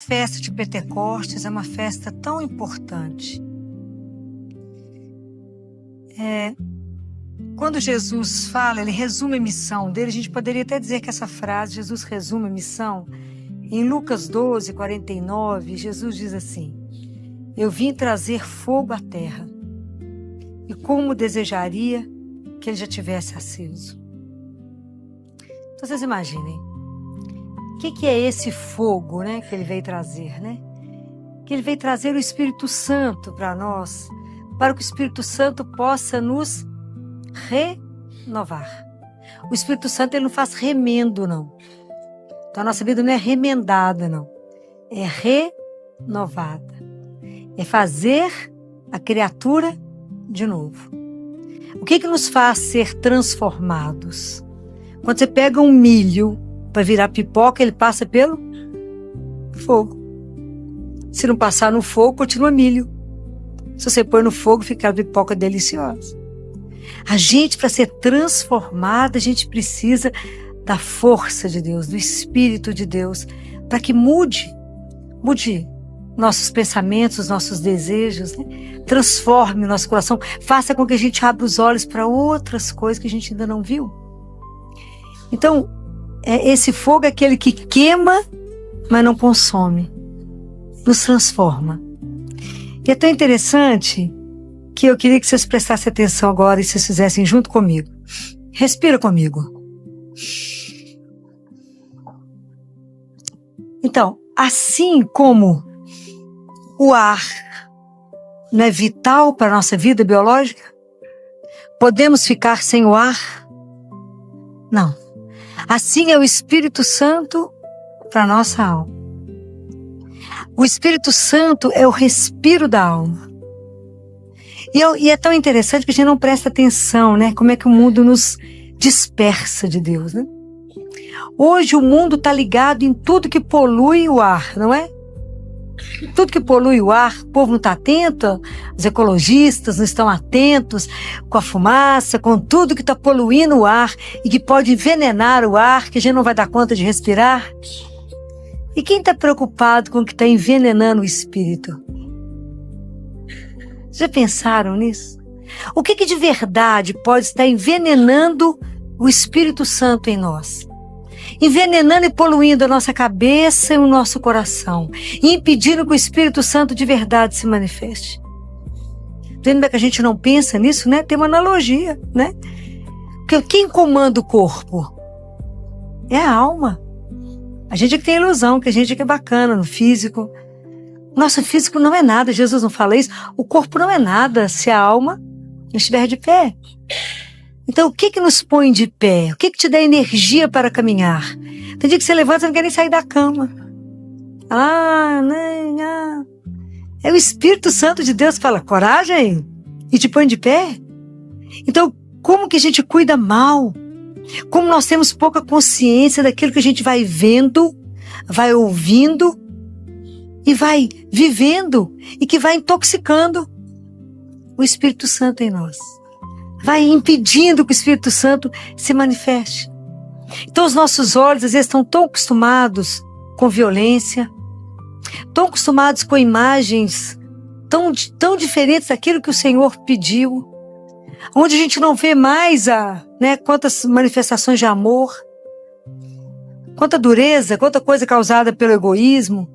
A festa de Pentecostes é uma festa tão importante. Quando Jesus fala, ele resume a missão dele. A gente poderia até dizer que essa frase, Jesus resume a missão. Em Lucas 12, 49, Jesus diz assim: eu vim trazer fogo à terra, e como desejaria que ele já tivesse aceso. Então vocês imaginem, o que é esse fogo, né, que ele veio trazer, né? Que ele veio trazer o Espírito Santo para nós, para que o Espírito Santo possa nos renovar. O Espírito Santo, ele não faz remendo, não. Então a nossa vida não é remendada, não. É renovada. É fazer a criatura de novo. O que nos faz ser transformados? Quando você pega um milho para virar pipoca, ele passa pelo fogo. Se não passar no fogo, continua milho. Se você põe no fogo, fica a pipoca deliciosa. A gente, para ser transformada, a gente precisa da força de Deus, do Espírito de Deus, para que mude nossos pensamentos, nossos desejos, né? Transforme o nosso coração, faça com que a gente abra os olhos para outras coisas que a gente ainda não viu. Então, esse fogo é aquele que queima, mas não consome, nos transforma. E é tão interessante que eu queria que vocês prestassem atenção agora e vocês fizessem junto comigo. Respira comigo. Então, assim como o ar não é vital para a nossa vida biológica, podemos ficar sem o ar? Não. Assim é o Espírito Santo para a nossa alma. O Espírito Santo é o respiro da alma. E é tão interessante que a gente não presta atenção, né? Como é que o mundo nos dispersa de Deus, né? Hoje o mundo está ligado em tudo que polui o ar, não é? Tudo que polui o ar, o povo não está atento, os ecologistas não estão atentos com a fumaça, com tudo que está poluindo o ar e que pode envenenar o ar, que a gente não vai dar conta de respirar. E quem está preocupado com o que está envenenando o espírito? Já pensaram nisso? O que de verdade pode estar envenenando o Espírito Santo em nós? Envenenando e poluindo a nossa cabeça e o nosso coração, e impedindo que o Espírito Santo de verdade se manifeste. Lembra que a gente não pensa nisso, né? Tem uma analogia, né? Porque quem comanda o corpo? É a alma. A gente é que tem ilusão, que a gente é que é bacana no físico. Nosso físico não é nada, Jesus não fala isso. O corpo não é nada se a alma não estiver de pé. Então, o que nos põe de pé? O que te dá energia para caminhar? Tem dia que você levanta e não quer nem sair da cama. É o Espírito Santo de Deus que fala, coragem, e te põe de pé. Então, como que a gente cuida mal? Como nós temos pouca consciência daquilo que a gente vai vendo, vai ouvindo, e vai vivendo, e que vai intoxicando o Espírito Santo em nós. Vai impedindo que o Espírito Santo se manifeste. Então os nossos olhos às vezes estão tão acostumados com violência, tão acostumados com imagens tão diferentes daquilo que o Senhor pediu, onde a gente não vê mais quantas manifestações de amor, quanta dureza, quanta coisa causada pelo egoísmo,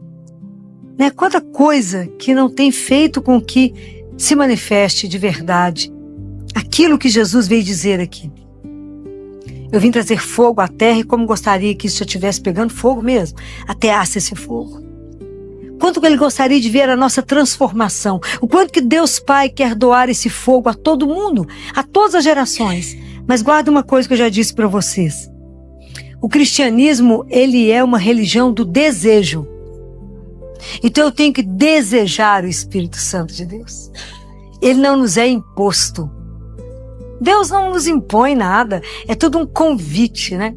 né? Quanta coisa que não tem feito com que se manifeste de verdade aquilo que Jesus veio dizer aqui. Eu vim trazer fogo à terra e como gostaria que isso já estivesse pegando fogo mesmo, ateasse esse fogo. Quanto que ele gostaria de ver a nossa transformação, o quanto que Deus Pai quer doar esse fogo a todo mundo, a todas as gerações. Mas guarda uma coisa que eu já disse para vocês. O cristianismo, ele é uma religião do desejo. Então eu tenho que desejar o Espírito Santo de Deus. Ele não nos é imposto. Deus não nos impõe nada, é tudo um convite, né?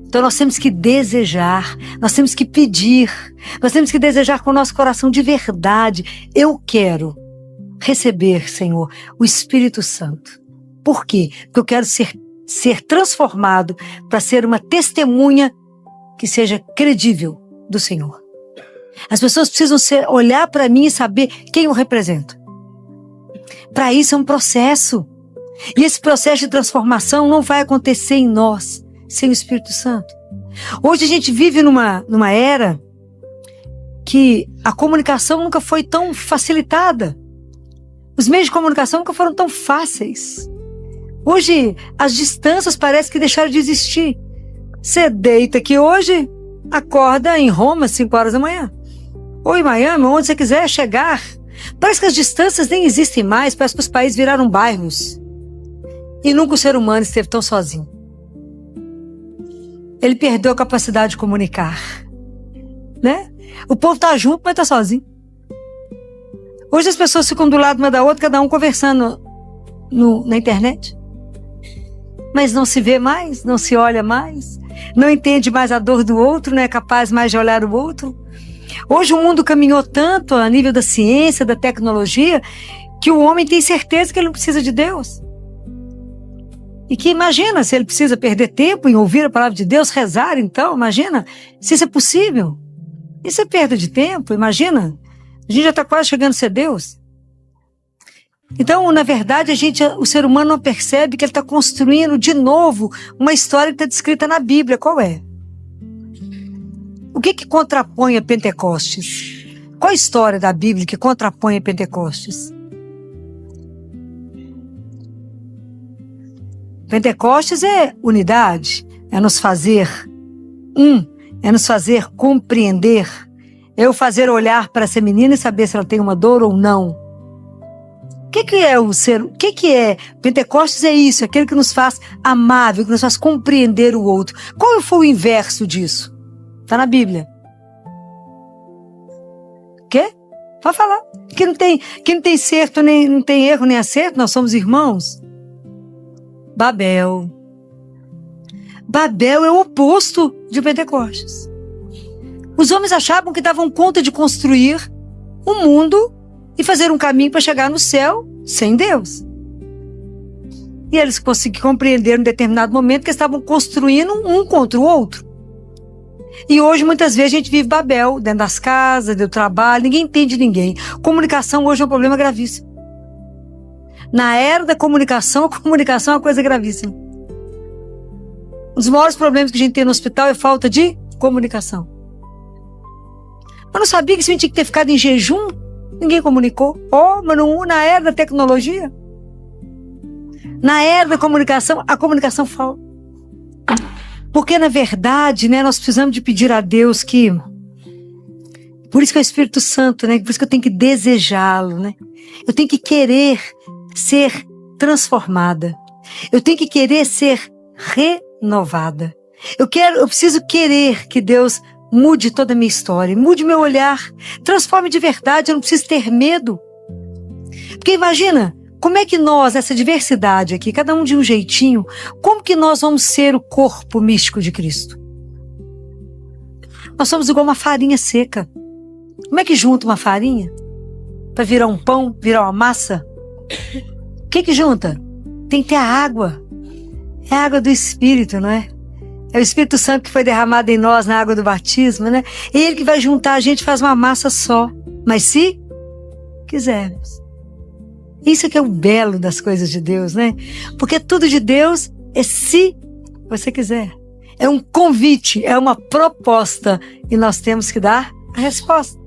Então nós temos que desejar, nós temos que pedir, nós temos que desejar com o nosso coração de verdade. Eu quero receber, Senhor, o Espírito Santo. Por quê? Porque eu quero ser transformado para ser uma testemunha que seja credível do Senhor. As pessoas precisam olhar para mim e saber quem eu represento. Para isso é um processo. E esse processo de transformação não vai acontecer em nós sem o Espírito Santo. Hoje a gente vive numa era que a comunicação nunca foi tão facilitada. Os meios de comunicação nunca foram tão fáceis. Hoje as distâncias parecem que deixaram de existir. Você deita aqui hoje, acorda em Roma às 5 horas da manhã. Ou em Miami, onde você quiser chegar. Parece que as distâncias nem existem mais, parece que os países viraram bairros. E nunca o ser humano esteve tão sozinho. Ele perdeu a capacidade de comunicar. Né? O povo está junto, mas está sozinho. Hoje as pessoas ficam do lado uma da outra, cada um conversando na internet. Mas não se vê mais, não se olha mais, não entende mais a dor do outro, não é capaz mais de olhar o outro. Hoje o mundo caminhou tanto a nível da ciência, da tecnologia, que o homem tem certeza que ele não precisa de Deus. E que imagina se ele precisa perder tempo em ouvir a palavra de Deus, rezar então, imagina se isso é possível. Isso é perda de tempo, imagina. A gente já está quase chegando a ser Deus. Então, na verdade, o ser humano não percebe que ele está construindo de novo uma história que está descrita na Bíblia. Qual é? O que contrapõe a Pentecostes? Qual a história da Bíblia que contrapõe a Pentecostes? Pentecostes é unidade, é nos fazer é nos fazer compreender, é eu fazer olhar para essa menina e saber se ela tem uma dor ou não. O que é o ser? O que é? Pentecostes é isso, aquele que nos faz amável, que nos faz compreender o outro. Qual foi o inverso disso? Está na Bíblia. Quê? Pode falar. Que não tem certo, nem não tem erro nem acerto, nós somos irmãos. Babel. Babel é o oposto de Pentecostes. Os homens achavam que davam conta de construir um mundo e fazer um caminho para chegar no céu sem Deus. E eles conseguiram compreender em determinado momento que estavam construindo um contra o outro. E hoje, muitas vezes, a gente vive Babel, dentro das casas, do trabalho, ninguém entende ninguém. Comunicação hoje é um problema gravíssimo. Na era da comunicação, a comunicação é uma coisa gravíssima. Um dos maiores problemas que a gente tem no hospital é falta de comunicação. Eu não sabia que isso tinha que ter ficado em jejum. Ninguém comunicou. Mas não, na era da tecnologia, na era da comunicação, a comunicação falta. Porque, na verdade, né, nós precisamos de pedir a Deus que... Por isso que é o Espírito Santo, né? Por isso que eu tenho que desejá-lo, né? Eu tenho que querer ser transformada. Eu tenho que querer ser renovada. Eu preciso querer que Deus mude toda a minha história, mude meu olhar, transforme de verdade, eu não preciso ter medo. Porque imagina, como é que nós, essa diversidade aqui, cada um de um jeitinho, como que nós vamos ser o corpo místico de Cristo? Nós somos igual uma farinha seca. Como é que junta uma farinha para virar um pão, virar uma massa? O que junta? Tem que ter a água. É a água do Espírito, não é? É o Espírito Santo que foi derramado em nós na água do batismo, né? É Ele que vai juntar a gente, faz uma massa só. Mas se quisermos. Isso que é o belo das coisas de Deus, né? Porque tudo de Deus é se você quiser. É um convite, é uma proposta. E nós temos que dar a resposta.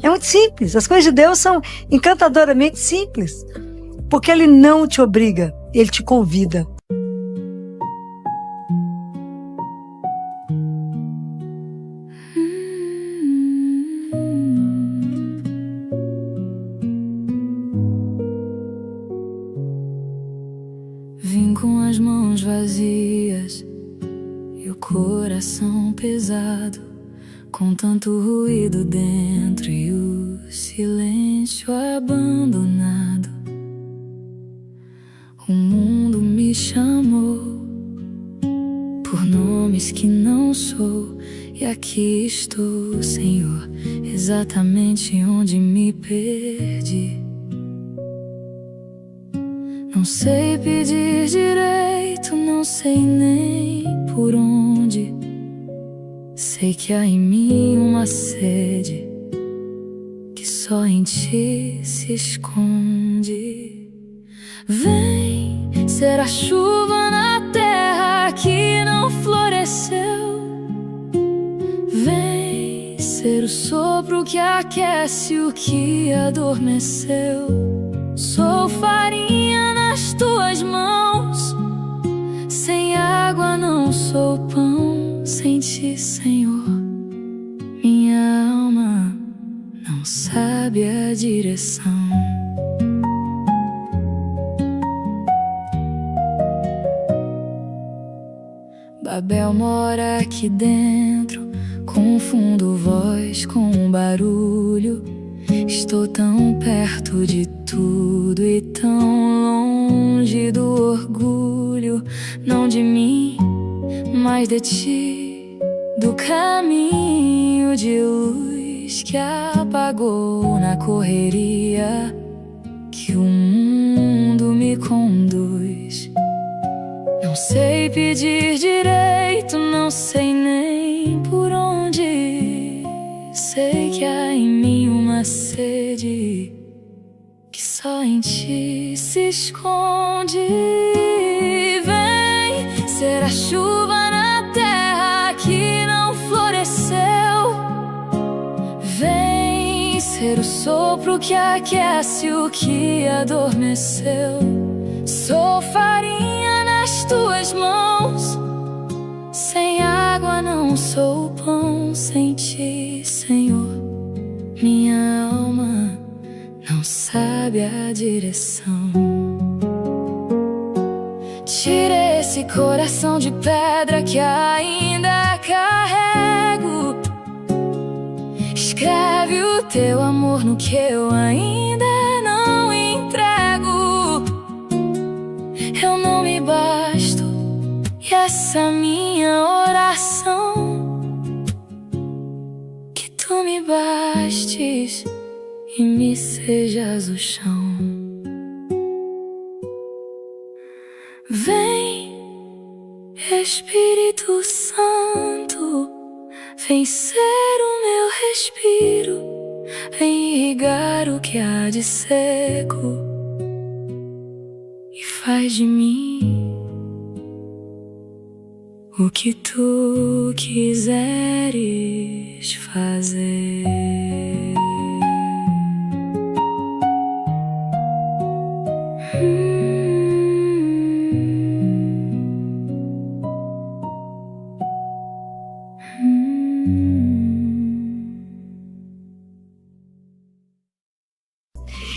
É muito simples. As coisas de Deus são encantadoramente simples. Porque Ele não te obriga, Ele te convida. Vim com as mãos vazias e o coração pesado, com tanto ruído dentro e o silêncio abandonado. O mundo me chamou por nomes que não sou, e aqui estou, Senhor, exatamente onde me perdi. Não sei pedir direito, não sei nem por onde. Sei que há em mim uma sede só em ti se esconde. Vem ser a chuva na terra que não floresceu. Vem ser o sopro que aquece o que adormeceu. Sou farinha nas tuas mãos, sem água não sou pão. Sem ti, Senhor, minha alma não sabe a direção. Babel mora aqui dentro, confundo voz com barulho. Estou tão perto de tudo e tão longe do orgulho. Não de mim, mas de ti, do caminho de luz que apagou na correria que o mundo me conduz. Não sei pedir direito, não sei nem por onde ir. Sei que há em mim uma sede que só em ti se esconde. Vem ser a chuva na terra que não floresceu. Vem ser o sopro que aquece o que adormeceu. Sou farinha nas tuas mãos, sem água não sou pão. Sem ti, Senhor, minha alma não sabe a direção. Tira esse coração de pedra que ainda carrego. Escreve o teu amor no que eu ainda não entrego. Eu não me basto, e essa minha oração, que tu me bastes e me sejas o chão. Vem, Espírito Santo, vem ser o meu respiro, vem irrigar o que há de seco e faz de mim o que tu quiseres fazer.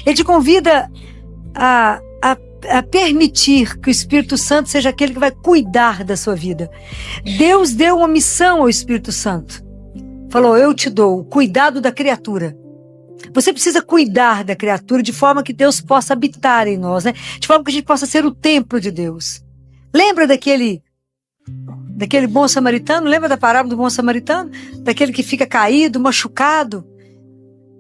Ele te convida a permitir que o Espírito Santo seja aquele que vai cuidar da sua vida. Deus deu uma missão ao Espírito Santo. Falou, eu te dou o cuidado da criatura. Você precisa cuidar da criatura de forma que Deus possa habitar em nós, né? De forma que a gente possa ser o templo de Deus. Lembra daquele bom samaritano? Lembra da parábola do bom samaritano? Daquele que fica caído, machucado,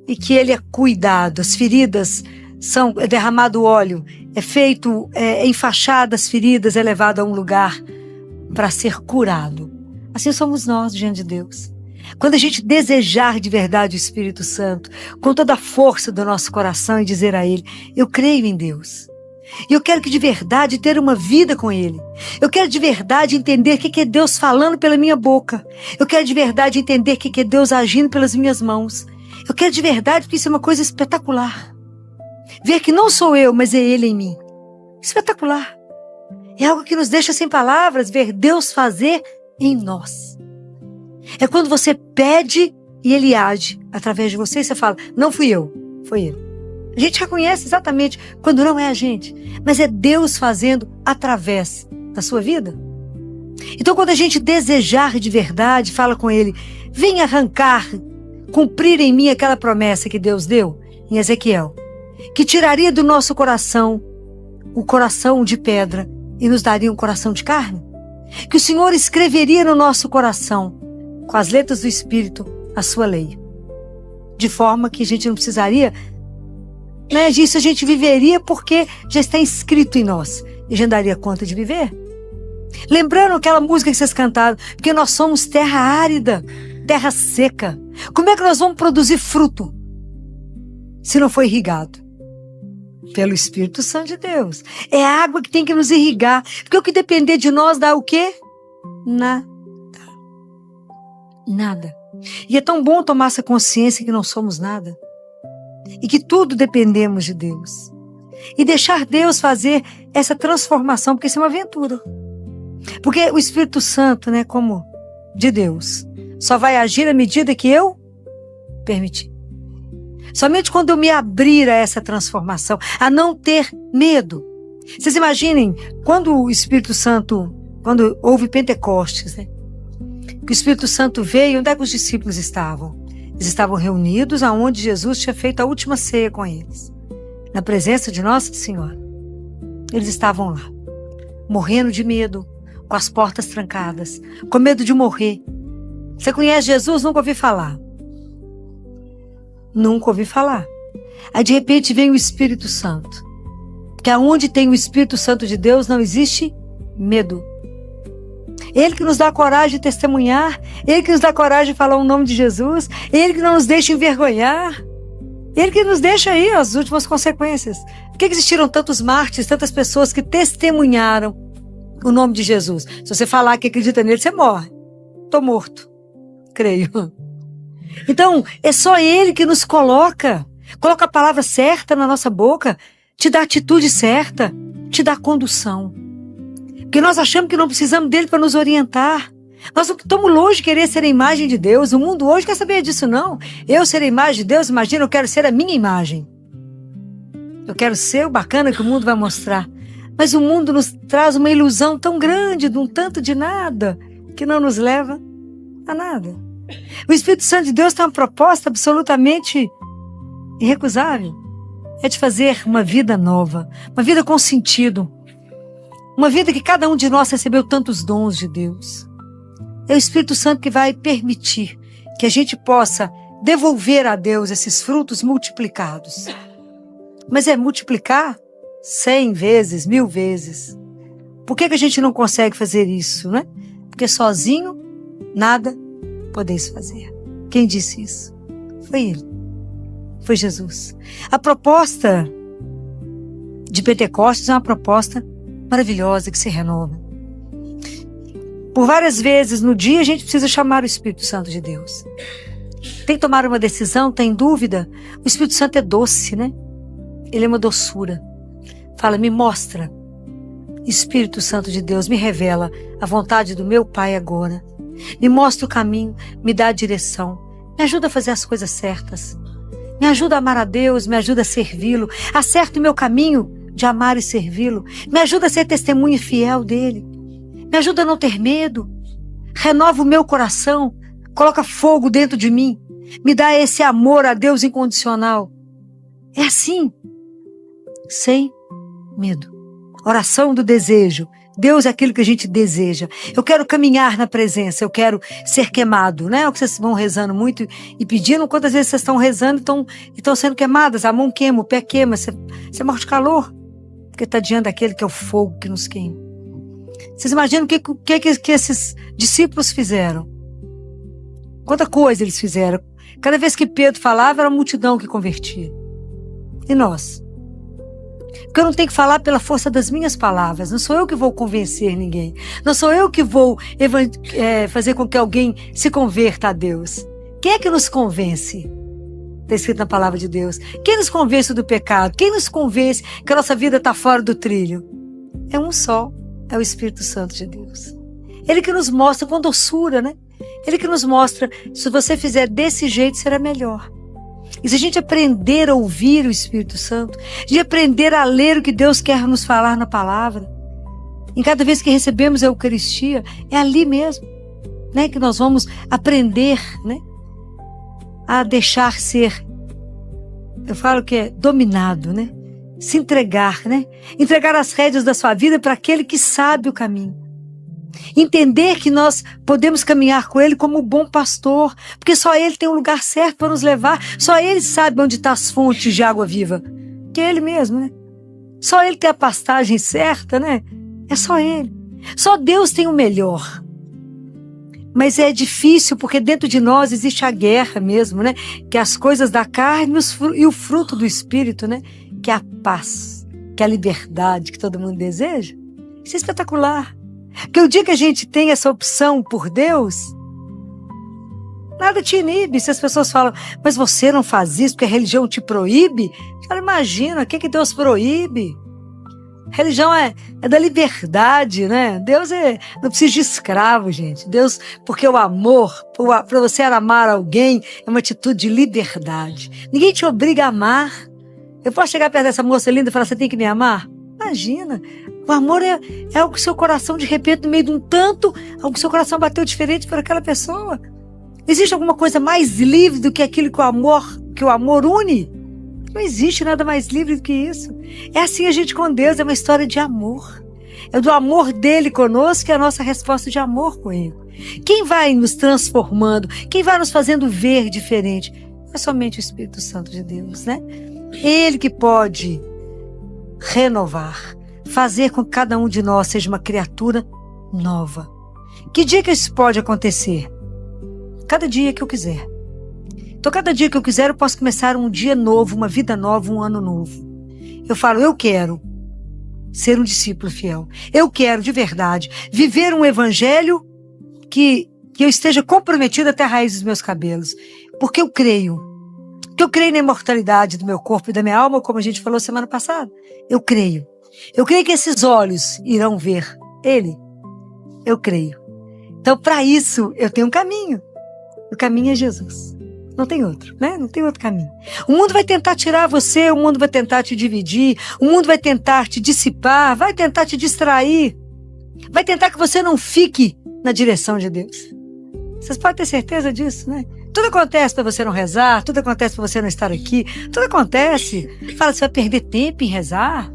e que ele é cuidado. As feridas são derramado óleo, é feito, enfaixado as feridas, é levado a um lugar para ser curado. Assim somos nós diante de Deus. Quando a gente desejar de verdade o Espírito Santo, com toda a força do nosso coração, e dizer a Ele, eu creio em Deus. E eu quero que de verdade ter uma vida com Ele. Eu quero de verdade entender o que é Deus falando pela minha boca. Eu quero de verdade entender o que é Deus agindo pelas minhas mãos. Eu quero de verdade, porque isso é uma coisa espetacular. Ver que não sou eu, mas é Ele em mim. Espetacular. É algo que nos deixa sem palavras, ver Deus fazer em nós. É quando você pede e Ele age através de você e você fala, não fui eu, foi Ele. A gente reconhece exatamente quando não é a gente, mas é Deus fazendo através da sua vida. Então quando a gente desejar de verdade, fala com Ele, vem arrancar, cumprir em mim aquela promessa que Deus deu em Ezequiel, que tiraria do nosso coração o coração de pedra e nos daria um coração de carne. Que o Senhor escreveria no nosso coração, com as letras do Espírito, a sua lei. De forma que a gente não precisaria, disso, a gente viveria porque já está inscrito em nós. E a gente daria conta de viver. Lembrando aquela música que vocês cantaram, porque nós somos terra árida, terra seca. Como é que nós vamos produzir fruto? se não for irrigado pelo Espírito Santo de Deus. É a água que tem que nos irrigar. Porque o que depender de nós dá o quê? Nada. Nada. E é tão bom tomar essa consciência que não somos nada. E que tudo dependemos de Deus. E deixar Deus fazer essa transformação, porque isso é uma aventura. Porque o Espírito Santo, né, como de Deus, só vai agir à medida que eu permitir. Somente quando eu me abrir a essa transformação, a não ter medo. Vocês imaginem, quando o Espírito Santo, quando houve Pentecostes, né? Que o Espírito Santo veio, onde é que os discípulos estavam? Eles estavam reunidos aonde Jesus tinha feito a última ceia com eles. Na presença de Nossa Senhora. Eles estavam lá, morrendo de medo, com as portas trancadas, com medo de morrer. Você conhece Jesus? Nunca ouvi falar. Nunca ouvi falar. Aí de repente vem o Espírito Santo. Porque aonde tem o Espírito Santo de Deus não existe medo. Ele que nos dá coragem de testemunhar, Ele que nos dá coragem de falar o nome de Jesus, Ele que não nos deixa envergonhar, Ele que nos deixa aí as últimas consequências. Por que existiram tantos mártires, tantas pessoas que testemunharam o nome de Jesus? Se você falar que acredita nele, você morre. Estou morto, creio. Então, é só Ele que nos coloca a palavra certa na nossa boca, te dá a atitude certa, te dá a condução. Porque nós achamos que não precisamos dele para nos orientar. Nós estamos longe de querer ser a imagem de Deus. O mundo hoje quer saber disso, não. Eu ser a imagem de Deus, imagina, eu quero ser a minha imagem. Eu quero ser o bacana que o mundo vai mostrar. Mas o mundo nos traz uma ilusão tão grande, de um tanto de nada, que não nos leva a nada. O Espírito Santo de Deus tem uma proposta absolutamente irrecusável. É de fazer uma vida nova, uma vida com sentido. Uma vida que cada um de nós recebeu tantos dons de Deus. É o Espírito Santo que vai permitir que a gente possa devolver a Deus esses frutos multiplicados. Mas é multiplicar 100 vezes, 1000 vezes. Por que a gente não consegue fazer isso, né? Porque sozinho, nada podeis fazer. Quem disse isso? Foi Ele. Foi Jesus. A proposta de Pentecostes é uma proposta maravilhosa que se renova. Por várias vezes no dia a gente precisa chamar o Espírito Santo de Deus. Tem que tomar uma decisão, tem dúvida? O Espírito Santo é doce, né? Ele é uma doçura. Fala, me mostra. Espírito Santo de Deus, me revela a vontade do meu Pai agora. Me mostra o caminho, me dá a direção. Me ajuda a fazer as coisas certas. Me ajuda a amar a Deus, me ajuda a servi-lo. Acerta o meu caminho de amar e servi-lo. Me ajuda a ser testemunha fiel dele. Me ajuda a não ter medo. Renova o meu coração. Coloca fogo dentro de mim. Me dá esse amor a Deus incondicional. É assim. Sem medo. Oração do desejo. Deus é aquilo que a gente deseja. Eu quero caminhar na presença. Eu quero ser queimado. Não é o que vocês vão rezando muito e pedindo. Quantas vezes vocês estão rezando e estão sendo queimadas? A mão queima, o pé queima. Você morre de calor. Porque está diante daquele que é o fogo que nos queima. Vocês imaginam o que esses discípulos fizeram? Quanta coisa eles fizeram. Cada vez que Pedro falava, era a multidão que convertia. E nós? Porque eu não tenho que falar pela força das minhas palavras. Não sou eu que vou convencer ninguém. Não sou eu que vou fazer com que alguém se converta a Deus. Quem é que nos convence? Está escrito na palavra de Deus. Quem nos convence do pecado? Quem nos convence que a nossa vida está fora do trilho? É um só. É o Espírito Santo de Deus. Ele que nos mostra com doçura, né? Ele que nos mostra, se você fizer desse jeito, será melhor. E se a gente aprender a ouvir o Espírito Santo, de aprender a ler o que Deus quer nos falar na palavra, em cada vez que recebemos a Eucaristia, é ali mesmo, né, que nós vamos aprender, né, a deixar ser, eu falo que é dominado, né, se entregar, né, entregar as rédeas da sua vida para aquele que sabe o caminho. Entender que nós podemos caminhar com Ele como um bom pastor, porque só Ele tem um lugar certo para nos levar, só Ele sabe onde estão as fontes de água viva, que é Ele mesmo, né? Só Ele tem a pastagem certa, né? É só Ele. Só Deus tem o melhor. Mas é difícil porque dentro de nós existe a guerra mesmo, né? Que é as coisas da carne e o fruto do Espírito, né? Que é a paz, que é a liberdade que todo mundo deseja. Isso é espetacular. Porque o dia que a gente tem essa opção por Deus, nada te inibe. Se as pessoas falam, mas você não faz isso porque a religião te proíbe, cara, imagina, o que Deus proíbe? Religião é da liberdade, né? Deus não precisa de escravo, gente. Deus, porque o amor, para você amar alguém, é uma atitude de liberdade. Ninguém te obriga a amar. Eu posso chegar perto dessa moça linda e falar, você tem que me amar? Imagina. O amor é algo que seu coração, de repente, no meio de um tanto, algo que seu coração bateu diferente por aquela pessoa. Existe alguma coisa mais livre do que aquilo que o amor une? Não existe nada mais livre do que isso. É assim a gente com Deus, é uma história de amor. É do amor dele conosco que é a nossa resposta de amor com ele. Quem vai nos transformando, quem vai nos fazendo ver diferente, é somente o Espírito Santo de Deus, né? Ele que pode renovar, fazer com que cada um de nós seja uma criatura nova. Que dia que isso pode acontecer? Cada dia que eu quiser. Então, cada dia que eu quiser, eu posso começar um dia novo, uma vida nova, um ano novo. Eu falo, eu quero ser um discípulo fiel. Eu quero, de verdade, viver um evangelho que eu esteja comprometido até a raiz dos meus cabelos. Porque eu creio. Porque eu creio na imortalidade do meu corpo e da minha alma, como a gente falou semana passada. Eu creio. Eu creio que esses olhos irão ver Ele. Eu creio. Então, para isso, eu tenho um caminho. O caminho é Jesus. Não tem outro, né? Não tem outro caminho. O mundo vai tentar tirar você, o mundo vai tentar te dividir, o mundo vai tentar te dissipar, vai tentar te distrair, vai tentar que você não fique na direção de Deus. Vocês podem ter certeza disso, né? Tudo acontece para você não rezar, tudo acontece para você não estar aqui, tudo acontece. Fala, você vai perder tempo em rezar?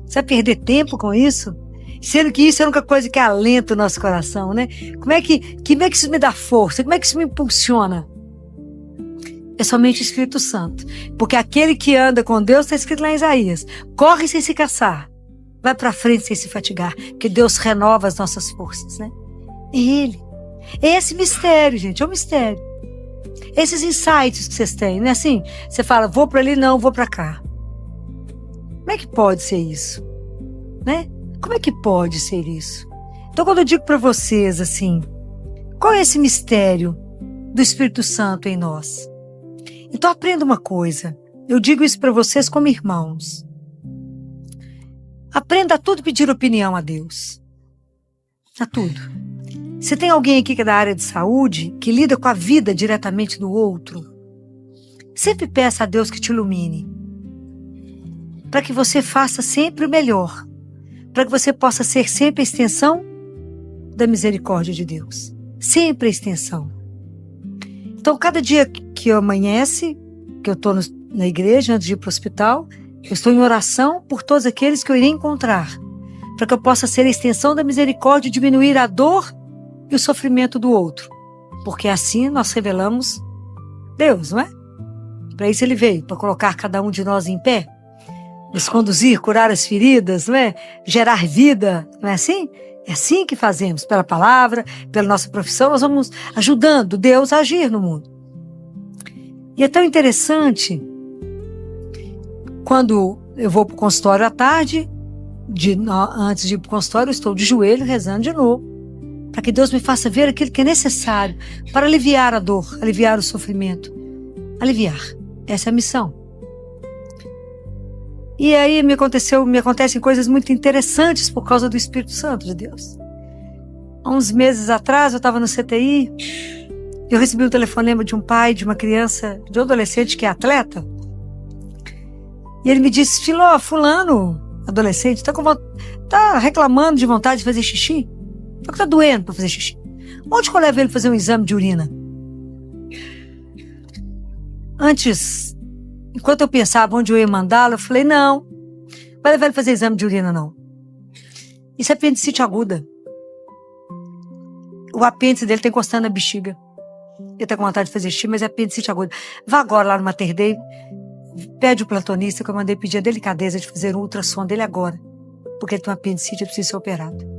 Você vai perder tempo com isso? Sendo que isso é a única coisa que alenta o nosso coração, né? Como é que isso me dá força? Como é que isso me impulsiona? É somente o Espírito Santo. Porque aquele que anda com Deus, está escrito lá em Isaías, corre sem se cansar, vai para frente sem se fatigar, porque Deus renova as nossas forças, né? É Ele. É esse mistério, gente, é um mistério. Esses insights que vocês têm, não é assim? Você fala, vou para ali, não, vou para cá. Como é que pode ser isso? Né? Como é que pode ser isso? Então, quando eu digo para vocês assim, qual é esse mistério do Espírito Santo em nós? Então, aprenda uma coisa. Eu digo isso para vocês como irmãos. Aprenda a tudo pedir opinião a Deus. A tudo. Se tem alguém aqui que é da área de saúde, que lida com a vida diretamente do outro, sempre peça a Deus que te ilumine. Para que você faça sempre o melhor. Para que você possa ser sempre a extensão da misericórdia de Deus. Sempre a extensão. Então, cada dia que amanhece, que eu estou na igreja, antes de ir para o hospital, eu estou em oração por todos aqueles que eu irei encontrar, para que eu possa ser a extensão da misericórdia e diminuir a dor e o sofrimento do outro. Porque assim nós revelamos Deus, não é? Para isso Ele veio, para colocar cada um de nós em pé, nos conduzir, curar as feridas, não é? Gerar vida, não é assim? É assim que fazemos, pela palavra, pela nossa profissão, nós vamos ajudando Deus a agir no mundo. E é tão interessante, quando eu vou para o consultório à tarde, antes de ir para o consultório, eu estou de joelho rezando de novo, para que Deus me faça ver aquilo que é necessário para aliviar a dor, aliviar o sofrimento. Aliviar. Essa é a missão. E aí me acontecem coisas muito interessantes por causa do Espírito Santo de Deus. Há uns meses atrás, eu estava no CTI, eu recebi um telefonema de um pai, de uma criança, de um adolescente que é atleta. E ele me disse, Filó, fulano, adolescente, tá reclamando de vontade de fazer xixi? Só que tá doendo para fazer xixi. Onde que eu levo ele fazer um exame de urina? Antes, enquanto eu pensava onde eu ia mandá-lo, eu falei, não, vai levar ele fazer exame de urina, não. Isso é apendicite aguda. O apêndice dele está encostando na bexiga. Ele está com vontade de fazer xixi, mas é apendicite aguda. Vá agora lá no Mater Dei, pede o plantonista que eu mandei pedir a delicadeza de fazer um ultrassom dele agora. Porque ele tem um apendicite e precisa ser operado.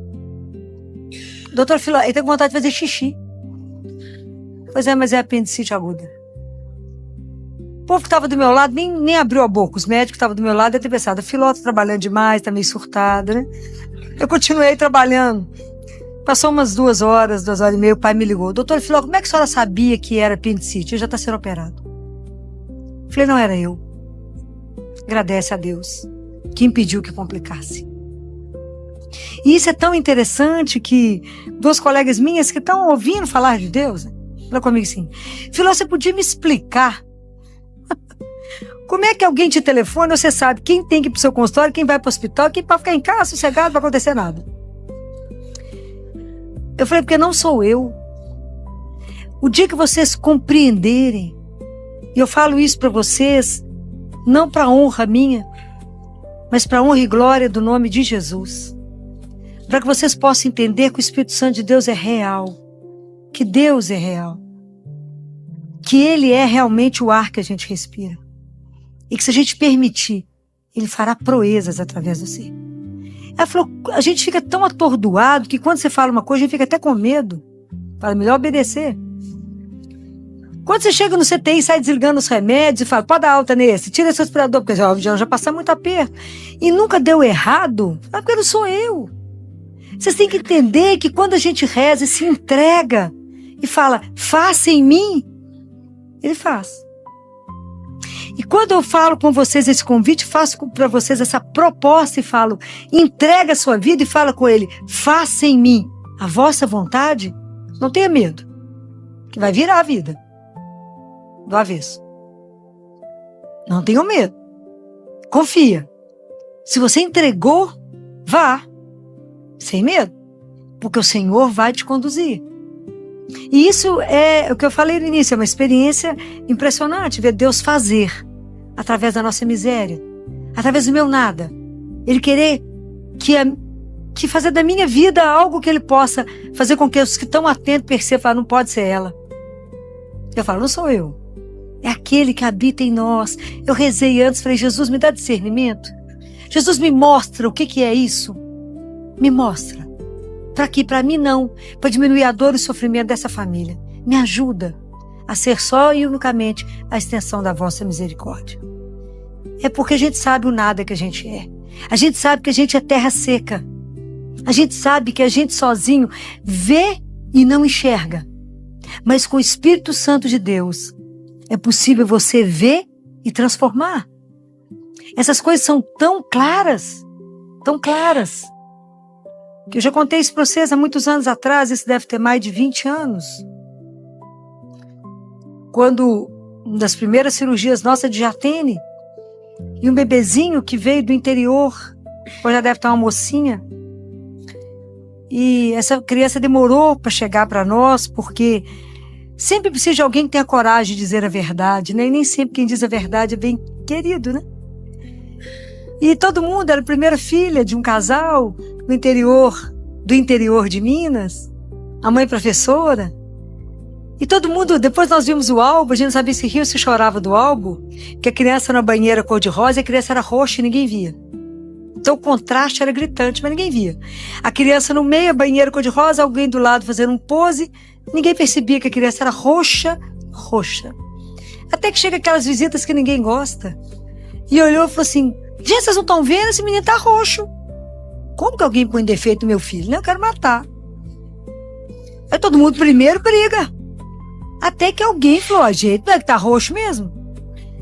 doutor Filó, ele tem vontade de fazer xixi. Pois é, mas é apendicite aguda. O povo que estava do meu lado nem abriu a boca. Os médicos que estavam do meu lado devem ter pensado, a Filó tá trabalhando demais, tá meio surtada, né? Eu continuei trabalhando. Passou umas 2 horas, 2 horas e meia, o pai me ligou. Doutor Filó, como é que a senhora sabia que era apendicite? Eu já está sendo operado. Falei, não era eu. Agradece a Deus que impediu que complicasse. E isso é tão interessante que 2 colegas minhas que estão ouvindo falar de Deus, falaram comigo assim, Filó, você podia me explicar como é que alguém te telefona, você sabe quem tem que ir para o seu consultório, quem vai para o hospital, quem pode ficar em casa, sossegado, não vai acontecer nada. Eu falei, porque não sou eu. O dia que vocês compreenderem, e eu falo isso para vocês, não para honra minha, mas para honra e glória do nome de Jesus. Para que vocês possam entender que o Espírito Santo de Deus é real. Que Deus é real. Que Ele é realmente o ar que a gente respira. E que se a gente permitir, Ele fará proezas através de você. Ela falou, a gente fica tão atordoado que quando você fala uma coisa, a gente fica até com medo. Fala, melhor obedecer. Quando você chega no CTI, sai desligando os remédios e fala, pode dar alta nesse, tira esse aspirador, porque já passou muito aperto. E nunca deu errado, porque não sou eu. Vocês têm que entender que quando a gente reza e se entrega e fala, faça em mim, Ele faz. E quando eu falo com vocês esse convite, faço para vocês essa proposta e falo, entrega a sua vida e fala com Ele, faça em mim a vossa vontade, não tenha medo, que vai virar a vida do avesso. Não tenha medo. Confia. Se você entregou, vá. Sem medo. Porque o Senhor vai te conduzir. E isso é o que eu falei no início, é uma experiência impressionante, ver Deus fazer através da nossa miséria, através do meu nada. Ele querer que fazer da minha vida algo que Ele possa fazer com que os que estão atentos percebam, não pode ser ela. Eu falo, não sou eu. É aquele que habita em nós. Eu rezei antes, falei, Jesus, me dá discernimento. Jesus, me mostra o que é isso. Me mostra. Para quê? Para mim não. Para diminuir a dor e o sofrimento dessa família. Me ajuda a ser só e unicamente a extensão da vossa misericórdia. É porque a gente sabe o nada que a gente é. A gente sabe que a gente é terra seca. A gente sabe que a gente sozinho vê e não enxerga. Mas com o Espírito Santo de Deus, é possível você ver e transformar. Essas coisas são tão claras, que eu já contei isso para vocês há muitos anos atrás, isso deve ter mais de 20 anos. Quando uma das primeiras cirurgias nossa de Jatene, e um bebezinho que veio do interior, hoje já deve estar uma mocinha, e essa criança demorou para chegar para nós, porque sempre precisa de alguém que tenha coragem de dizer a verdade, né? E nem sempre quem diz a verdade é bem querido, né? E todo mundo era a primeira filha de um casal do interior de Minas, a mãe professora. E todo mundo, depois nós vimos o álbum, a gente não sabia se ria ou se chorava do álbum, que a criança na banheira cor-de-rosa e a criança era roxa e ninguém via. Então o contraste era gritante, mas ninguém via. A criança no meio, a banheira cor-de-rosa, alguém do lado fazendo um pose, ninguém percebia que a criança era roxa. Até que chega aquelas visitas que ninguém gosta. E olhou e falou assim, gente, vocês não estão vendo? Esse menino tá roxo. Como que alguém põe defeito no meu filho? Não, eu quero matar. Aí todo mundo primeiro briga. Até que alguém falou, gente, não é que tá roxo mesmo?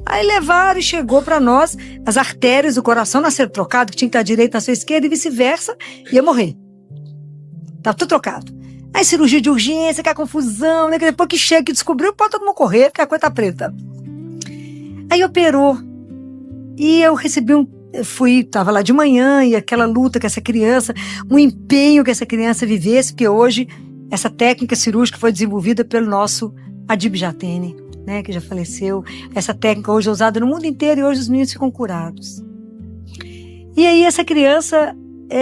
Aí levaram e chegou para nós, as artérias do coração nasceram trocadas, que tinha que estar direito na sua esquerda e vice-versa, ia morrer. Tava tudo trocado. Aí cirurgia de urgência, que é a confusão, né? Que depois que chega, que descobriu, pode todo mundo correr, porque a coisa tá preta. Aí operou. E eu recebi tava lá de manhã, e aquela luta com essa criança, um empenho que essa criança vivesse, porque hoje essa técnica cirúrgica foi desenvolvida pelo nosso Adib Jatene, né, que já faleceu. Essa técnica hoje é usada no mundo inteiro e hoje os meninos ficam curados. E aí essa criança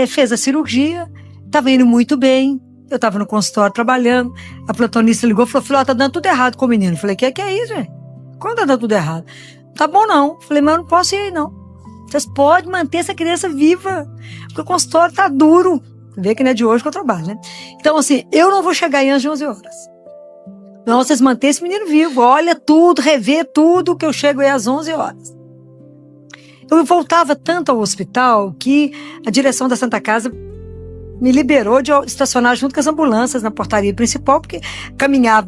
fez a cirurgia, estava indo muito bem, eu estava no consultório trabalhando, a plantonista ligou e falou, filho, tá dando tudo errado com o menino. Eu falei, que é isso, gente? Como tá dando tudo errado? Tá bom não. Eu falei, mas eu não posso ir aí não. Vocês podem manter essa criança viva, porque o consultório tá duro. Vê que não é de hoje que eu trabalho, né? Então, assim, eu não vou chegar aí antes de 11 horas. Não, vocês mantêm esse menino vivo. Olha tudo, revê tudo, que eu chego aí às 11 horas. Eu voltava tanto ao hospital que a direção da Santa Casa me liberou de estacionar junto com as ambulâncias na portaria principal, porque caminhar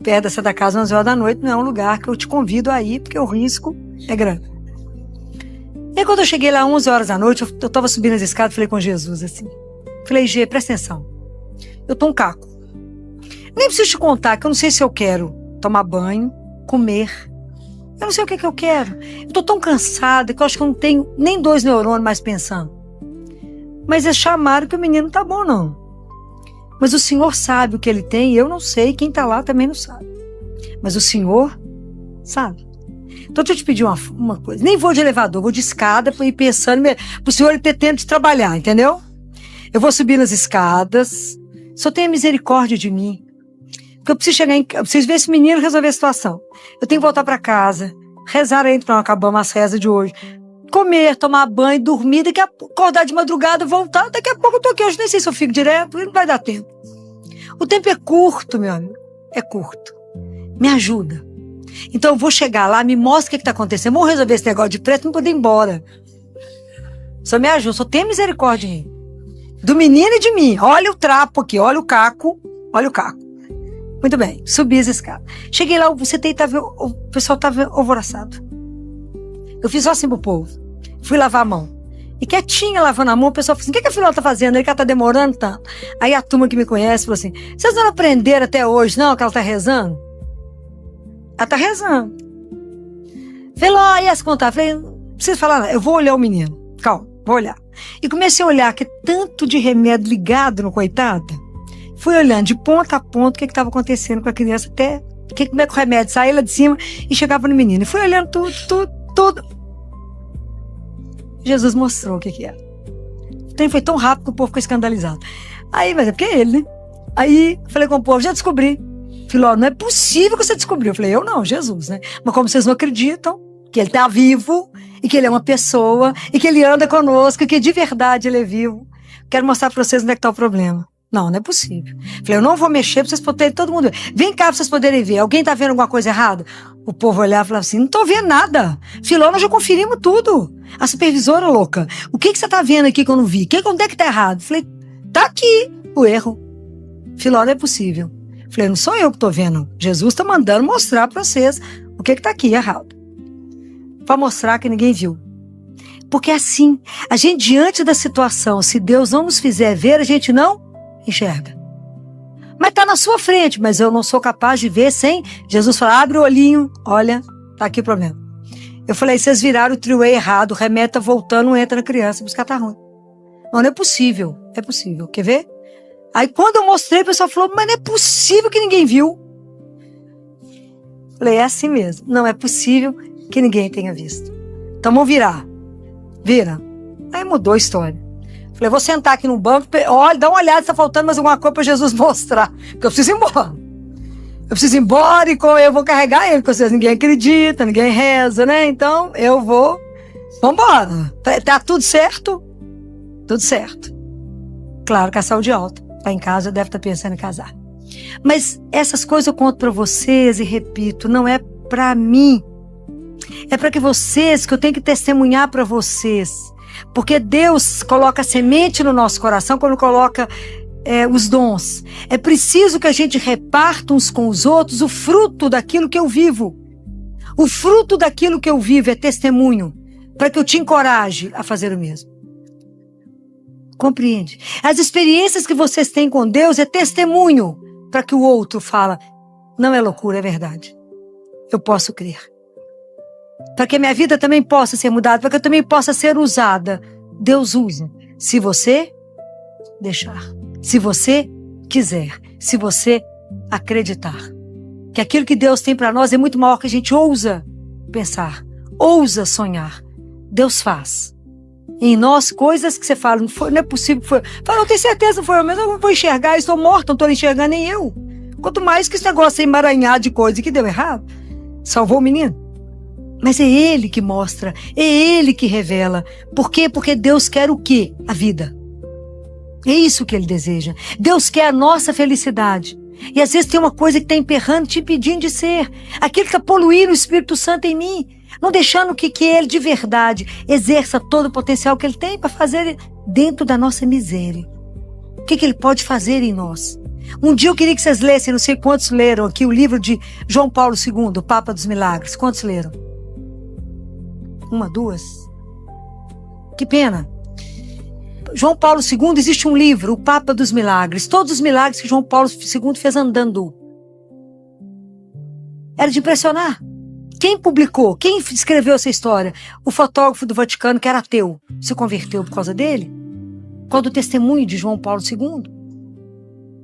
perto da Santa Casa às 11 horas da noite não é um lugar que eu te convido a ir, porque o risco é grande. E aí, quando eu cheguei lá às 11 horas da noite, eu estava subindo as escadas e falei com Jesus assim. Falei, Gê, presta atenção. Eu tô um caco. Nem preciso te contar que eu não sei se eu quero tomar banho, comer. Eu não sei o que eu quero. Eu tô tão cansada que eu acho que eu não tenho nem 2 neurônios mais pensando. Mas eles chamaram que o menino não tá bom, não. Mas o Senhor sabe o que ele tem e eu não sei. Quem tá lá também não sabe. Mas o Senhor sabe. Então, deixa eu te pedir uma coisa. Nem vou de elevador, vou de escada para ir pensando pro Senhor ter tempo de trabalhar, entendeu? Eu vou subir nas escadas. Só tenha misericórdia de mim. Porque eu preciso chegar eu preciso ver esse menino resolver a situação. Eu tenho que voltar para casa, rezar ainda para não acabar as rezas de hoje. Comer, tomar banho, dormir, daqui a pouco, acordar de madrugada, voltar. Daqui a pouco eu tô aqui. Hoje nem sei se eu fico direto, porque não vai dar tempo. O tempo é curto, meu amigo. É curto. Me ajuda. Então eu vou chegar lá, me mostra o que tá acontecendo. Vamos resolver esse negócio de preto, não poder ir embora. Só me ajuda, só tenha misericórdia de mim. Do menino e de mim. Olha o trapo aqui, olha o caco. Olha o caco. Muito bem, subi as escadas. Cheguei lá, o pessoal tava alvoroçado. Eu fiz só assim pro povo. Fui lavar a mão. E quietinha, lavando a mão, o pessoal falou assim, o que a filha tá fazendo? Ele que ela tá demorando tanto. Aí a turma que me conhece falou assim, vocês não aprenderam até hoje, não, que ela tá rezando? Ela tá rezando. Falei, ó, ia se contar. Falei, não precisa falar nada, eu vou olhar o menino. Calma, vou olhar. E comecei a olhar que tanto de remédio ligado no coitado. Fui olhando de ponta a ponta o que estava acontecendo com a criança, até como é que o remédio saía lá de cima e chegava no menino. E fui olhando tudo. Jesus mostrou o que era. Então foi tão rápido que o povo ficou escandalizado. Aí, mas é porque é ele, né? Aí, falei com o povo, já descobri. Falei, ó, não é possível que você descobriu. Eu falei, eu não, Jesus, né? Mas como vocês não acreditam que ele tá vivo e que ele é uma pessoa e que ele anda conosco e que de verdade ele é vivo, quero mostrar pra vocês onde é que tá o problema. Não é possível. Falei, eu não vou mexer pra vocês poderem, todo mundo ver. Vem cá pra vocês poderem ver. Alguém tá vendo alguma coisa errada? O povo olhava e falava assim, não tô vendo nada. Filó, nós já conferimos tudo. A supervisora louca. O que você tá vendo aqui que eu não vi? Onde é que tá errado? Falei, tá aqui o erro. Filó, não é possível. Falei, não sou eu que tô vendo. Jesus tá mandando mostrar pra vocês o que tá aqui errado. Pra mostrar que ninguém viu. Porque assim, a gente diante da situação, se Deus não nos fizer ver, a gente não enxerga. Mas tá na sua frente, mas eu não sou capaz de ver sem Jesus falar, abre o olhinho, olha, tá aqui o problema. Eu falei, vocês viraram o trio errado, o remédio tá voltando, não entra na criança, buscar tá ruim. Não é possível, quer ver? Aí quando eu mostrei, o pessoal falou, mas não é possível que ninguém viu. Falei, é assim mesmo, não é possível que ninguém tenha visto. Então vamos virar. Vira. Aí mudou a história. Falei, vou sentar aqui no banco, olha, dá uma olhada se tá faltando mais alguma coisa pra Jesus mostrar. Porque eu preciso ir embora. Eu preciso ir embora e eu vou carregar ele, porque vocês ninguém acredita, ninguém reza, né? Então, eu vou. Vambora. Tá tudo certo? Tudo certo. Claro que a saúde é alta. Tá em casa, deve estar pensando em casar. Mas essas coisas eu conto pra vocês e repito, não é pra mim. É pra que vocês, que eu tenho que testemunhar pra vocês. Porque Deus coloca semente no nosso coração quando coloca os dons. É preciso que a gente reparta uns com os outros o fruto daquilo que eu vivo. O fruto daquilo que eu vivo é testemunho, para que eu te encoraje a fazer o mesmo. Compreende? As experiências que vocês têm com Deus é testemunho, para que o outro fala, não é loucura, é verdade. Eu posso crer. Para que a minha vida também possa ser mudada, para que eu também possa ser usada. Deus usa, se você deixar, se você quiser, se você acreditar. Que aquilo que Deus tem para nós é muito maior que a gente ousa pensar, ousa sonhar. Deus faz. Em nós, coisas que você fala, não é possível que foi. Fala, eu tenho certeza que foi eu mesmo, eu não vou enxergar, estou morta, não estou enxergando nem eu. Quanto mais que esse negócio é emaranhado de coisa que deu errado, salvou o menino. Mas é Ele que mostra, é Ele que revela. Por quê? Porque Deus quer o quê? A vida. É isso que Ele deseja. Deus quer a nossa felicidade. E às vezes tem uma coisa que está emperrando, te impedindo de ser. Aquilo que está poluindo o Espírito Santo em mim. Não deixando que Ele de verdade exerça todo o potencial que Ele tem para fazer dentro da nossa miséria. O que Ele pode fazer em nós? Um dia eu queria que vocês lessem, não sei quantos leram aqui, o livro de João Paulo II, o Papa dos Milagres. Quantos leram? 1, 2? Que pena. João Paulo II, existe um livro, o Papa dos Milagres. Todos os milagres que João Paulo II fez andando. Era de impressionar. Quem publicou? Quem escreveu essa história? O fotógrafo do Vaticano, que era ateu, se converteu por causa dele? Por causa do testemunho de João Paulo II.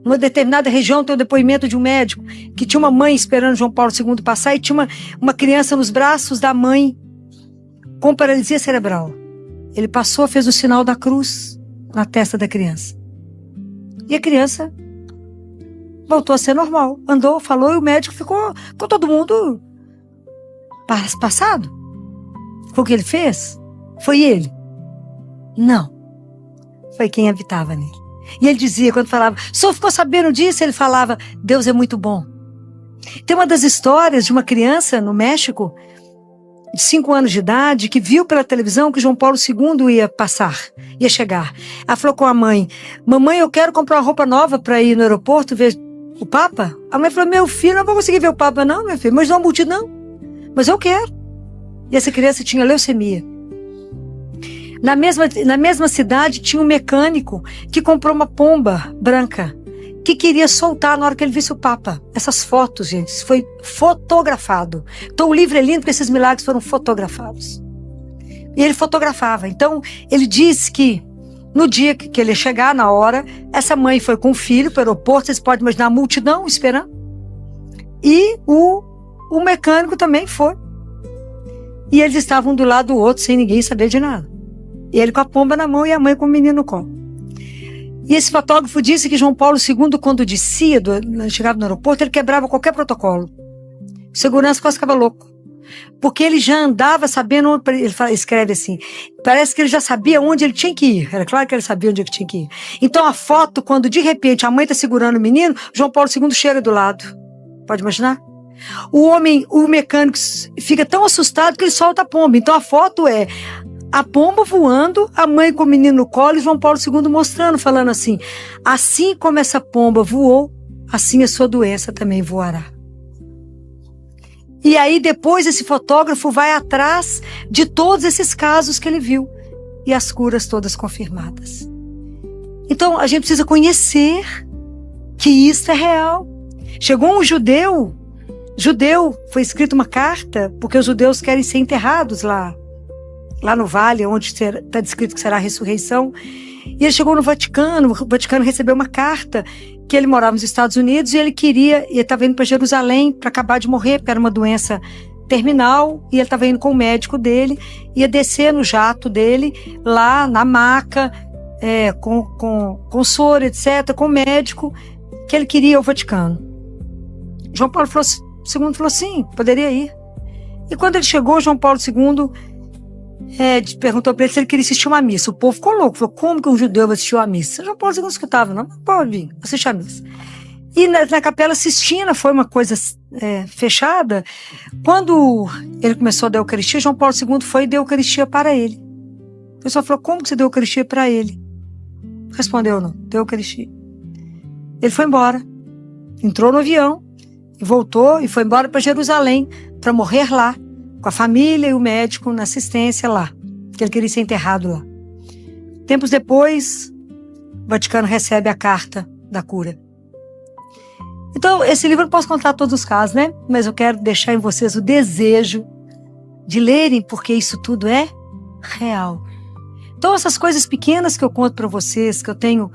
Numa determinada região tem o depoimento de um médico que tinha uma mãe esperando João Paulo II passar e tinha uma criança nos braços da mãe com paralisia cerebral. Ele passou, fez o sinal da cruz na testa da criança. E a criança voltou a ser normal. Andou, falou e o médico ficou com todo mundo passado. Foi o que ele fez? Foi ele? Não. Foi quem habitava nele. E ele dizia, quando falava, o senhor ficou sabendo disso? Ele falava, Deus é muito bom. Tem uma das histórias de uma criança no México, de 5 anos de idade, que viu pela televisão que João Paulo II ia chegar. Ela falou com a mãe, mamãe, eu quero comprar uma roupa nova para ir no aeroporto ver o Papa. A mãe falou, meu filho, não vou conseguir ver o Papa não, meu filho, mas não multidão. Mas eu quero. E essa criança tinha leucemia. Na mesma cidade tinha um mecânico que comprou uma pomba branca que queria soltar na hora que ele visse o Papa. Essas fotos, gente, isso foi fotografado. Então o livro é lindo porque esses milagres foram fotografados. E ele fotografava. Então ele disse que no dia que ele ia chegar, na hora, essa mãe foi com o filho para o aeroporto, vocês podem imaginar a multidão esperando. E o mecânico também foi. E eles estavam do lado do outro sem ninguém saber de nada. E ele com a pomba na mão e a mãe com o menino no colo. E esse fotógrafo disse que João Paulo II, quando descia, chegava no aeroporto, ele quebrava qualquer protocolo. O segurança quase ficava louco. Porque ele já andava sabendo onde, ele escreve assim, parece que ele já sabia onde ele tinha que ir. Era claro que ele sabia onde ele tinha que ir. Então a foto, quando de repente a mãe está segurando o menino, João Paulo II chega do lado. Pode imaginar? O mecânico fica tão assustado que ele solta a pomba. Então a foto é a pomba voando, a mãe com o menino no colo e João Paulo II mostrando, falando assim, assim como essa pomba voou, assim a sua doença também voará. E aí depois esse fotógrafo vai atrás de todos esses casos que ele viu e as curas todas confirmadas. Então a gente precisa conhecer que isso é real. Chegou um judeu, foi escrita uma carta, porque os judeus querem ser enterrados lá no vale, onde está descrito que será a ressurreição. E ele chegou no Vaticano, o Vaticano recebeu uma carta que ele morava nos Estados Unidos e ele estava indo para Jerusalém para acabar de morrer, porque era uma doença terminal, e ele estava indo com o médico dele, ia descer no jato dele, lá na maca, com soro, etc., com o médico, que ele queria ir ao Vaticano. João Paulo II falou sim, poderia ir. E quando ele chegou, João Paulo II perguntou para ele se ele queria assistir uma missa. O povo ficou louco, falou, como que um judeu vai assistir uma missa? João Paulo II não escutava, não pode vir assistir a missa. E na Capela Sistina foi uma coisa fechada. Quando ele começou a dar a Eucaristia, João Paulo II foi e deu a Eucaristia para ele. O pessoal falou, como que você deu a Eucaristia para ele? Respondeu, não, deu a Eucaristia. Ele foi embora, entrou no avião, e voltou e foi embora para Jerusalém, para morrer lá, com a família e o médico na assistência lá, que ele queria ser enterrado lá. Tempos depois, o Vaticano recebe a carta da cura. Então, esse livro eu não posso contar todos os casos, né? Mas eu quero deixar em vocês o desejo de lerem, porque isso tudo é real. Então, essas coisas pequenas que eu conto para vocês, que eu tenho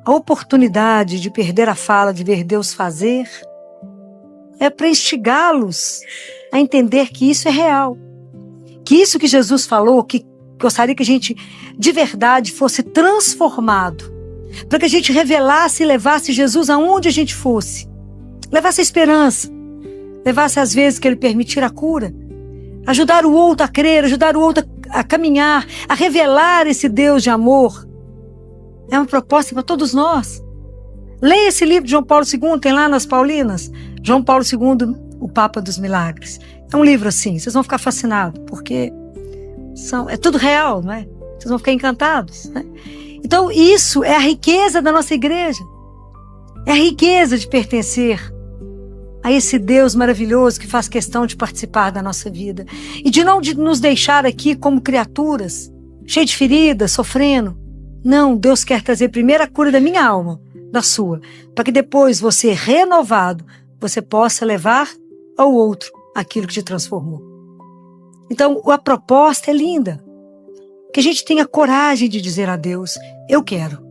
a oportunidade de perder a fala, de ver Deus fazer, é para instigá-los a entender que isso é real. Que isso que Jesus falou, que gostaria que a gente de verdade fosse transformado, para que a gente revelasse e levasse Jesus aonde a gente fosse, levasse a esperança, levasse às vezes que Ele permitir a cura, ajudar o outro a crer, ajudar o outro a caminhar, a revelar esse Deus de amor É uma proposta para todos nós. Leia esse livro de João Paulo II, tem lá nas Paulinas. João Paulo II, o Papa dos Milagres. É um livro assim, vocês vão ficar fascinados, porque é tudo real, não é? Vocês vão ficar encantados, né? Então isso é a riqueza da nossa igreja. É a riqueza de pertencer a esse Deus maravilhoso que faz questão de participar da nossa vida. E de não nos deixar aqui como criaturas, cheias de feridas, sofrendo. Não, Deus quer trazer primeiro a cura da minha alma, da sua, para que depois você, renovado, você possa levar ao outro aquilo que te transformou. Então, a proposta é linda. Que a gente tenha coragem de dizer a Deus, eu quero.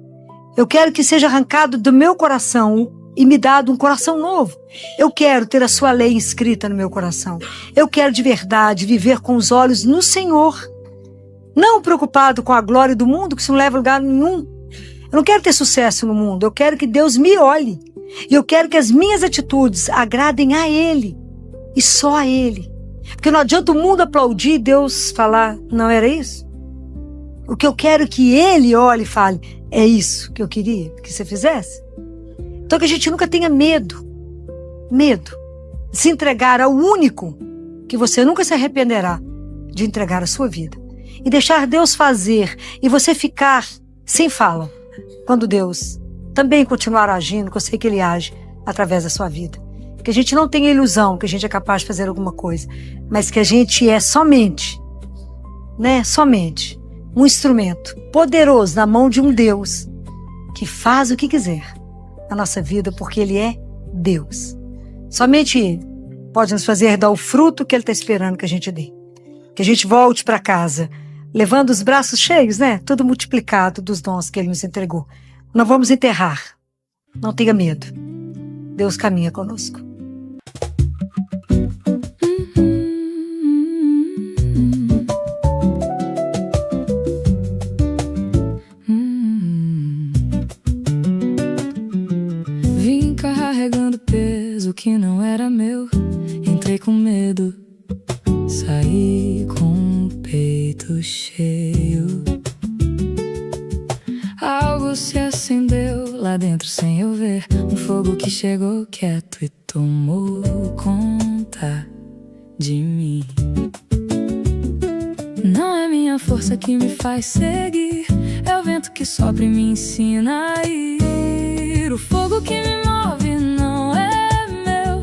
Eu quero que seja arrancado do meu coração e me dado um coração novo. Eu quero ter a sua lei escrita no meu coração. Eu quero de verdade viver com os olhos no Senhor. Não preocupado com a glória do mundo, que isso não leva a lugar nenhum. Eu não quero ter sucesso no mundo. Eu quero que Deus me olhe. E eu quero que as minhas atitudes agradem a Ele. E só a Ele. Porque não adianta o mundo aplaudir e Deus falar, não era isso? O que eu quero é que Ele olhe e fale, é isso que eu queria que você fizesse? Então que a gente nunca tenha medo. Medo. De se entregar ao único que você nunca se arrependerá de entregar a sua vida. E deixar Deus fazer. E você ficar sem fala. Quando Deus também continuar agindo, que eu sei que Ele age através da sua vida. Que a gente não tenha ilusão que a gente é capaz de fazer alguma coisa. Mas que a gente é somente, somente um instrumento poderoso na mão de um Deus que faz o que quiser na nossa vida, porque Ele é Deus. Somente Ele pode nos fazer dar o fruto que Ele está esperando que a gente dê. Que a gente volte para casa, levando os braços cheios, tudo multiplicado dos dons que Ele nos entregou. Não vamos enterrar. Não tenha medo. Deus caminha conosco. Vim carregando peso que não era meu. Entrei com medo, saí com o peito cheio. Algo se acendeu lá dentro sem eu ver. Um fogo que chegou quieto e tomou conta de mim. Não é minha força que me faz seguir, é o vento que sopra e me ensina a ir. O fogo que me move não é meu,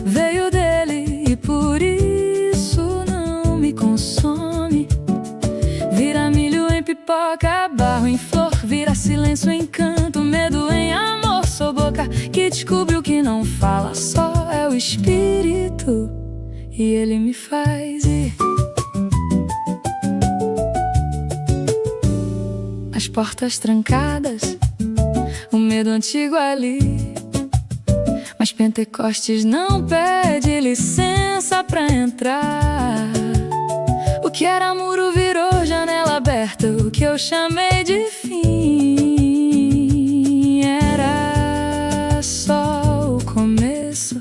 veio dele e por isso não me consome. Vira milho em pipoca, barro em flor, vira silêncio em canto, medo em amor. Sou boca que descobre o que não fala, só é o Espírito e ele me faz ir. As portas trancadas, o medo antigo ali, mas Pentecostes não pede licença pra entrar. O que era muro virou janela aberta, o que eu chamei de fim era só o começo.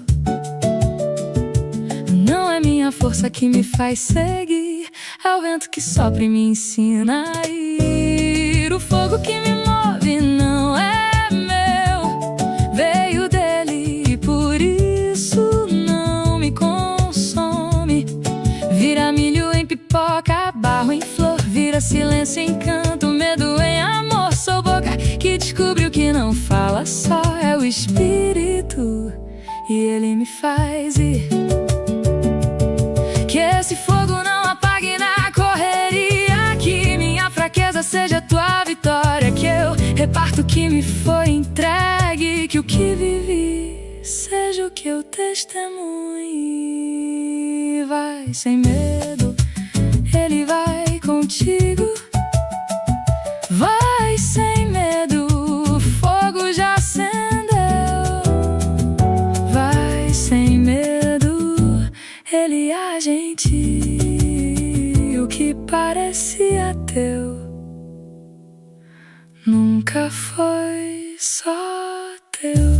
Não é minha força que me faz seguir, é o vento que sopra e me ensina a ir. O fogo que me move não é meu, veio dele e por isso não me consome. Vira milho em pipoca, barro em flor, vira silêncio em canto, medo em amor. Sou boca que descobre o que não fala, só é o Espírito e ele me faz ir. Que esse fogo não apague na correria, que minha fraqueza seja tua vitória, que eu reparto o que me foi entregue, que o que vivi seja o que eu testemunhe. Vai sem medo, ele vai contigo. Vai sem medo, o fogo já acendeu. Vai sem medo, ele age em ti. O que parecia teu nunca foi só teu.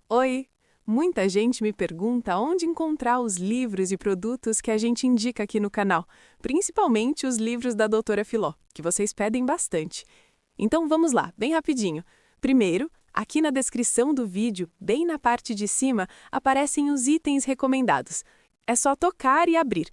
Oi, Muita gente me pergunta onde encontrar os livros e produtos que a gente indica aqui no canal, principalmente os livros da Doutora Filó, que vocês pedem bastante. Então vamos lá, bem rapidinho. Primeiro, aqui na descrição do vídeo, bem na parte de cima, aparecem os itens recomendados. É só tocar e abrir.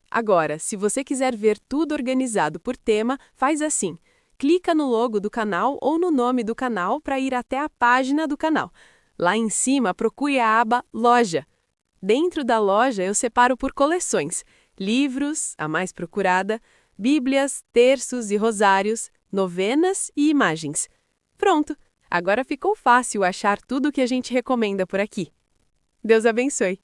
Agora, se você quiser ver tudo organizado por tema, faz assim. Clica no logo do canal ou no nome do canal para ir até a página do canal. Lá em cima, procure a aba Loja. Dentro da loja, eu separo por coleções: livros, a mais procurada, bíblias, terços e rosários, novenas e imagens. Pronto! Agora ficou fácil achar tudo o que a gente recomenda por aqui. Deus abençoe!